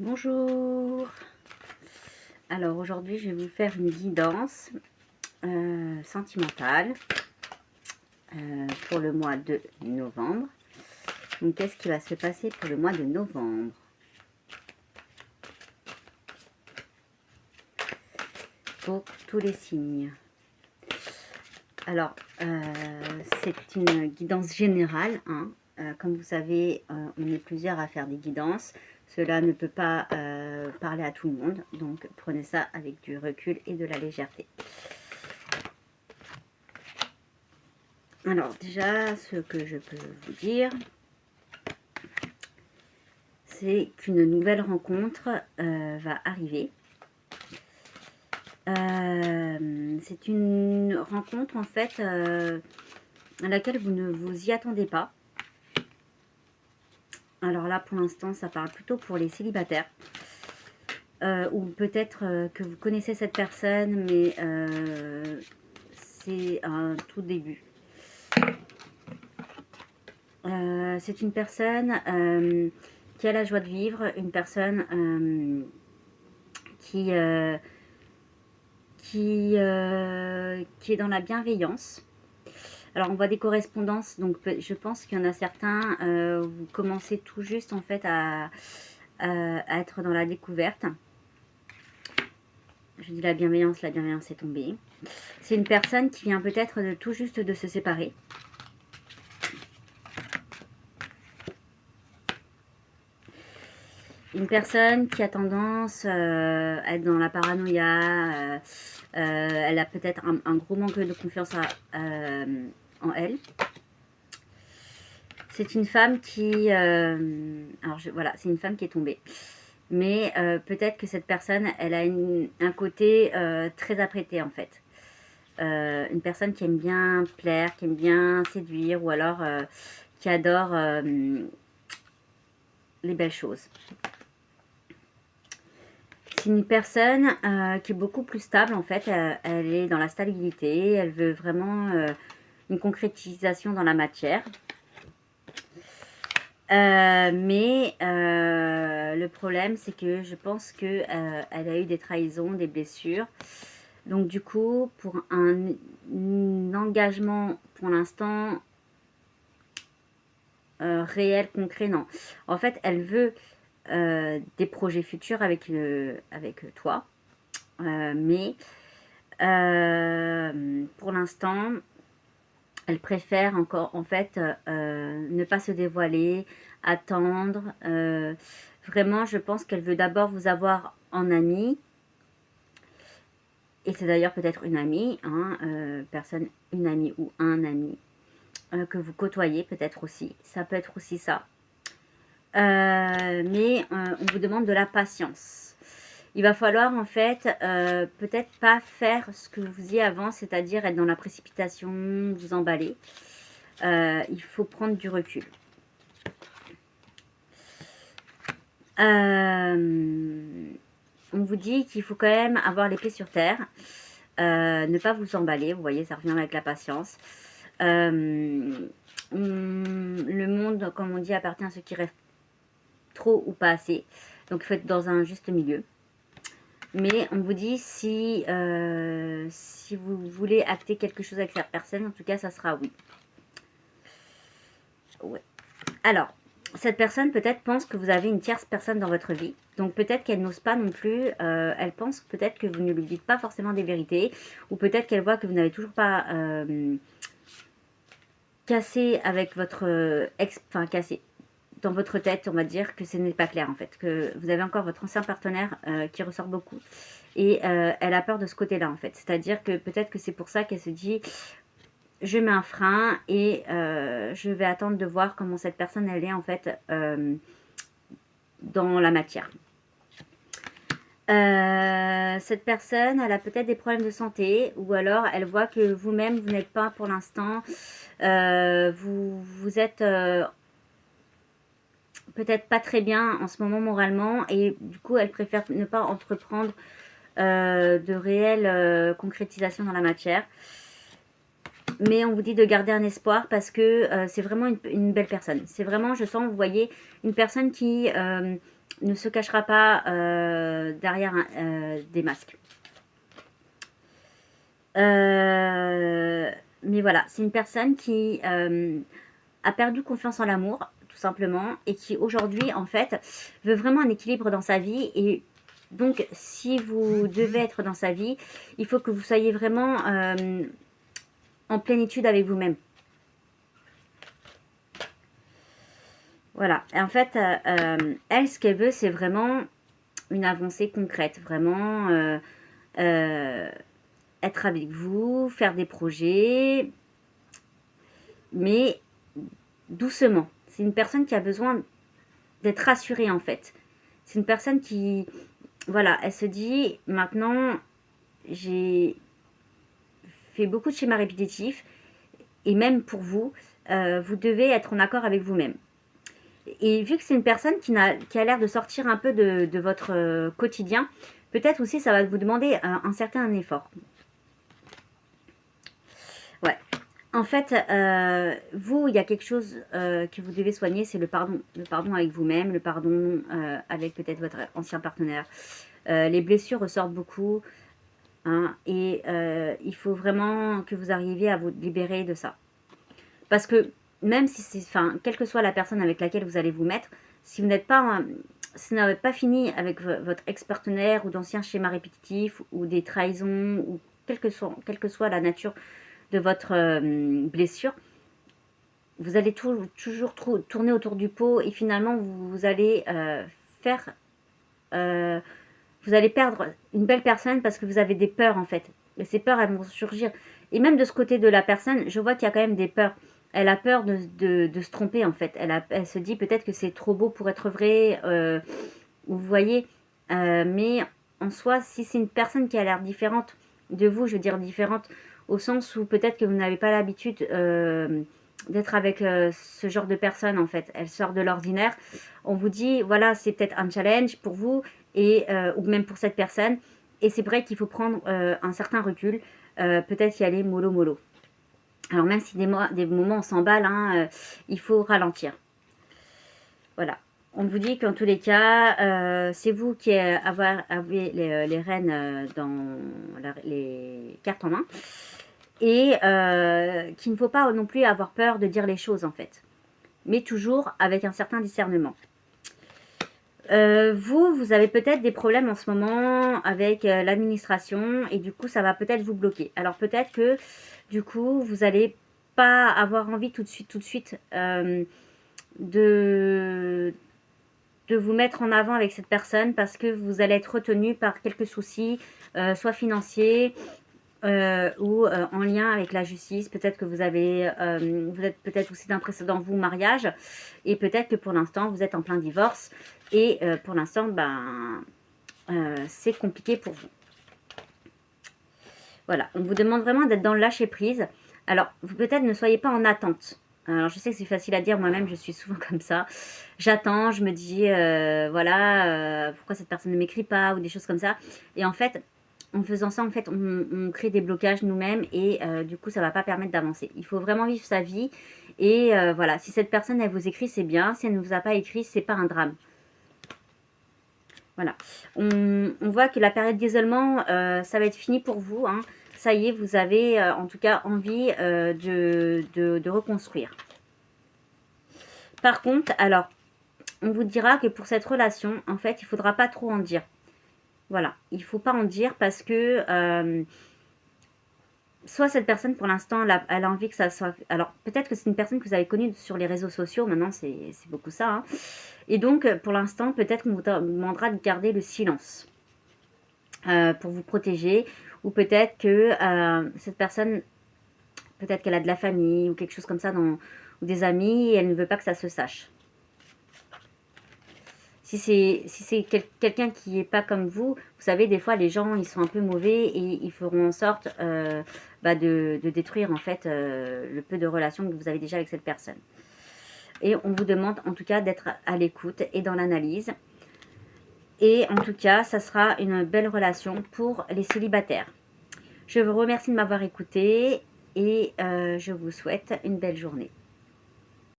Bonjour. Alors aujourd'hui je vais vous faire une guidance sentimentale pour le mois de novembre. Donc qu'est-ce qui va se passer pour le mois de novembre? Pour tous les signes. Alors c'est une guidance générale, hein. Comme vous savez, on est plusieurs à faire des guidances. Cela ne peut pas parler à tout le monde, donc prenez ça avec du recul et de la légèreté. Alors déjà, ce que je peux vous dire, c'est qu'une nouvelle rencontre va arriver. C'est une rencontre en fait à laquelle vous ne vous y attendez pas. Alors là, pour l'instant, ça parle plutôt pour les célibataires. Ou peut-être que vous connaissez cette personne, mais c'est un tout début. C'est une personne qui a la joie de vivre, une personne qui est dans la bienveillance. Alors on voit des correspondances, donc je pense qu'il y en a certains, vous commencez tout juste en fait à être dans la découverte. Je dis la bienveillance est tombée. C'est une personne qui vient peut-être tout juste de se séparer. Une personne qui a tendance à être dans la paranoïa, elle a peut-être un gros manque de confiance en elle. C'est une femme qui... voilà, c'est une femme qui est tombée. Mais peut-être que cette personne, elle a un côté très apprêté en fait. Une personne qui aime bien plaire, qui aime bien séduire, ou alors qui adore les belles choses. C'est une personne qui est beaucoup plus stable en fait, elle est dans la stabilité, elle veut vraiment une concrétisation dans la matière. Mais le problème c'est que je pense qu'elle a eu des trahisons, des blessures. Donc du coup, pour un engagement pour l'instant réel, concret, non. En fait, elle veut des projets futurs avec toi. Mais pour l'instant, elle préfère encore en fait ne pas se dévoiler, attendre. Vraiment, je pense qu'elle veut d'abord vous avoir en amie. Et c'est d'ailleurs peut-être une amie, hein, une amie ou un ami que vous côtoyez peut-être aussi. Ça peut être aussi ça. Mais on vous demande de la patience. Il va falloir en fait peut-être pas faire ce que vous faisiez avant, c'est-à-dire être dans la précipitation, vous emballer. Il faut prendre du recul. On vous dit qu'il faut quand même avoir les pieds sur terre, ne pas vous emballer, vous voyez, ça revient avec la patience. Le monde, comme on dit, appartient à ceux qui rêvent trop ou pas assez. Donc il faut être dans un juste milieu. Mais on vous dit si vous voulez acter quelque chose avec cette personne, en tout cas ça sera oui. Ouais. Alors, cette personne peut-être pense que vous avez une tierce personne dans votre vie. Donc peut-être qu'elle n'ose pas non plus. Elle pense peut-être que vous ne lui dites pas forcément des vérités. Ou peut-être qu'elle voit que vous n'avez toujours pas cassé avec votre enfin cassé. Dans votre tête, on va dire que ce n'est pas clair en fait. Que vous avez encore votre ancien partenaire qui ressort beaucoup. Et elle a peur de ce côté-là en fait. C'est-à-dire que peut-être que c'est pour ça qu'elle se dit... Je mets un frein et je vais attendre de voir comment cette personne elle est en fait dans la matière. Cette personne elle a peut-être des problèmes de santé ou alors elle voit que vous-même vous n'êtes pas pour l'instant, vous êtes peut-être pas très bien en ce moment moralement et du coup elle préfère ne pas entreprendre de réelles concrétisations dans la matière. Mais on vous dit de garder un espoir parce que c'est vraiment une belle personne. C'est vraiment, je sens, vous voyez, une personne qui ne se cachera pas derrière des masques. Mais voilà, c'est une personne qui a perdu confiance en l'amour, tout simplement, et qui aujourd'hui, en fait, veut vraiment un équilibre dans sa vie. Et donc, si vous devez être dans sa vie, il faut que vous soyez vraiment en plénitude avec vous-même. Voilà. Et en fait, elle, ce qu'elle veut, c'est vraiment une avancée concrète. Vraiment être avec vous, faire des projets, mais doucement. C'est une personne qui a besoin d'être rassurée, en fait. C'est une personne qui, voilà, elle se dit, maintenant, j'ai fait beaucoup de schémas répétitifs, et même pour vous, vous devez être en accord avec vous-même. Et vu que c'est une personne qui a l'air de sortir un peu de votre quotidien, peut-être aussi ça va vous demander un certain effort. Ouais. En fait, vous, il y a quelque chose que vous devez soigner, c'est le pardon. Le pardon avec vous-même, le pardon avec peut-être votre ancien partenaire. Les blessures ressortent beaucoup, hein, et il faut vraiment que vous arriviez à vous libérer de ça. Parce que même si c'est, enfin, quelle que soit la personne avec laquelle vous allez vous mettre, si vous n'êtes pas, si vous n'avez pas fini avec votre ex-partenaire ou d'anciens schémas répétitifs ou des trahisons ou quelle que soit la nature de votre blessure, vous allez toujours tourner autour du pot et finalement vous allez vous allez perdre une belle personne parce que vous avez des peurs en fait. Et ces peurs, elles vont surgir. Et même de ce côté de la personne, je vois qu'il y a quand même des peurs. Elle a peur de se tromper en fait. Elle se dit peut-être que c'est trop beau pour être vrai. Vous voyez. Mais en soi, si c'est une personne qui a l'air différente de vous, je veux dire différente au sens où peut-être que vous n'avez pas l'habitude d'être avec ce genre de personne en fait. Elle sort de l'ordinaire. On vous dit, voilà, c'est peut-être un challenge pour vous et ou même pour cette personne. Et c'est vrai qu'il faut prendre un certain recul, peut-être y aller mollo mollo. Alors même si des moments on s'emballe, hein, il faut ralentir. Voilà. On vous dit qu'en tous les cas, c'est vous qui avez les rênes dans les cartes en main. Et qu'il ne faut pas non plus avoir peur de dire les choses en fait. Mais toujours avec un certain discernement. Vous avez peut-être des problèmes en ce moment avec l'administration et du coup ça va peut-être vous bloquer. Alors peut-être que du coup vous n'allez pas avoir envie tout de suite de vous mettre en avant avec cette personne parce que vous allez être retenu par quelques soucis, soit financiers ou en lien avec la justice. Peut-être que vous êtes peut-être aussi d'un précédent vous mariage et peut-être que pour l'instant vous êtes en plein divorce et pour l'instant c'est compliqué pour vous. Voilà, on vous demande vraiment d'être dans le lâcher prise. Alors vous peut-être ne soyez pas en attente. Alors je sais que c'est facile à dire, moi-même je suis souvent comme ça. J'attends, je me dis voilà, pourquoi cette personne ne m'écrit pas ou des choses comme ça. Et en fait, en faisant ça, en fait, on crée des blocages nous-mêmes et du coup, ça ne va pas permettre d'avancer. Il faut vraiment vivre sa vie et voilà, si cette personne, elle vous écrit, c'est bien. Si elle ne vous a pas écrit, c'est pas un drame. Voilà. On voit que la période d'isolement, ça va être fini pour vous, hein. Ça y est, vous avez en tout cas envie de reconstruire. Par contre, alors, on vous dira que pour cette relation, en fait, il ne faudra pas trop en dire. Voilà, il ne faut pas en dire parce que soit cette personne, pour l'instant, elle a envie que ça soit... Alors, peut-être que c'est une personne que vous avez connue sur les réseaux sociaux. Maintenant, c'est beaucoup ça, hein. Et donc, pour l'instant, peut-être qu'on vous demandera de garder le silence pour vous protéger. Ou peut-être que cette personne, peut-être qu'elle a de la famille ou quelque chose comme ça, ou des amis, et elle ne veut pas que ça se sache. Si c'est quelqu'un qui n'est pas comme vous savez, des fois, les gens, ils sont un peu mauvais et ils feront en sorte de détruire, en fait, le peu de relations que vous avez déjà avec cette personne. Et on vous demande, en tout cas, d'être à l'écoute et dans l'analyse. Et en tout cas, ça sera une belle relation pour les célibataires. Je vous remercie de m'avoir écouté et je vous souhaite une belle journée.